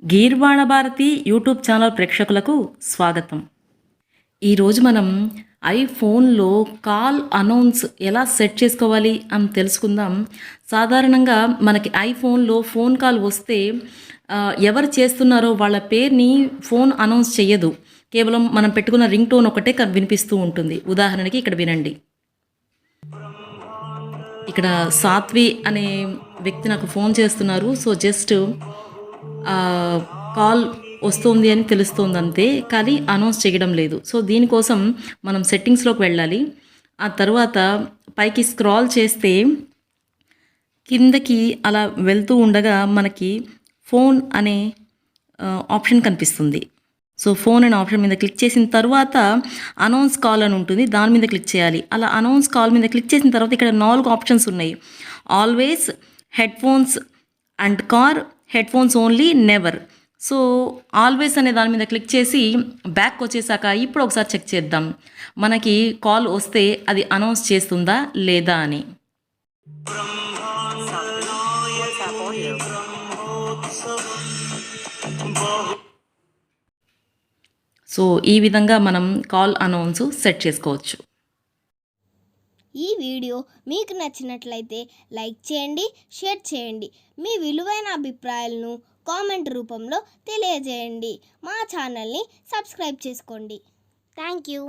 గీర్వాణ Bharati YouTube channel ప్రేక్షకులకు స్వాగతం. ఈరోజు మనం ఐఫోన్లో కాల్ అనౌన్స్ ఎలా సెట్ చేసుకోవాలి అని తెలుసుకుందాం. సాధారణంగా మనకి ఐఫోన్లో ఫోన్ కాల్ వస్తే ఎవరు చేస్తున్నారో వాళ్ళ పేరుని ఫోన్ అనౌన్స్ చేయదు. కేవలం మనం పెట్టుకున్న రింగ్ టోన్ ఒకటే వినిపిస్తూ ఉంటుంది. ఉదాహరణకి ఇక్కడ వినండి. ఇక్కడ సాత్వి అనే వ్యక్తి నాకు ఫోన్ చేస్తున్నారు. సో జస్ట్ కాల్ వస్తుంది అని తెలుస్తుంది అంతే, కానీ అనౌన్స్ చేయడం లేదు. సో దీనికోసం మనం సెట్టింగ్స్లోకి వెళ్ళాలి. ఆ తర్వాత పైకి స్క్రాల్ చేస్తే కిందకి అలా వెళ్తూ ఉండగా మనకి ఫోన్ అనే ఆప్షన్ కనిపిస్తుంది. సో ఫోన్ అనే ఆప్షన్ మీద క్లిక్ చేసిన తర్వాత అనౌన్స్ కాల్ అని ఉంటుంది, దాని మీద క్లిక్ చేయాలి. అలా అనౌన్స్ కాల్ మీద క్లిక్ చేసిన తర్వాత ఇక్కడ 4 ఆప్షన్స్ ఉన్నాయి. Always, headphones and car, headphones only, never. So always అనే దాని మీద క్లిక్ చేసి బ్యాక్ వచ్చేసాక ఇప్పుడు ఒకసారి చెక్ చేద్దాం మనకి కాల్ వస్తే అది అనౌన్స్ చేస్తుందా లేదా అని. సో ఈ విధంగా మనం కాల్ అనౌన్స్ సెట్ చేసుకోవచ్చు. ఈ వీడియో మీకు నచ్చినట్లయితే లైక్ చేయండి, షేర్ చేయండి. మీ విలువైన అభిప్రాయాలను కామెంట్ రూపంలో తెలియజేయండి. మా ఛానల్ని సబ్స్క్రైబ్ చేసుకోండి. Thank you.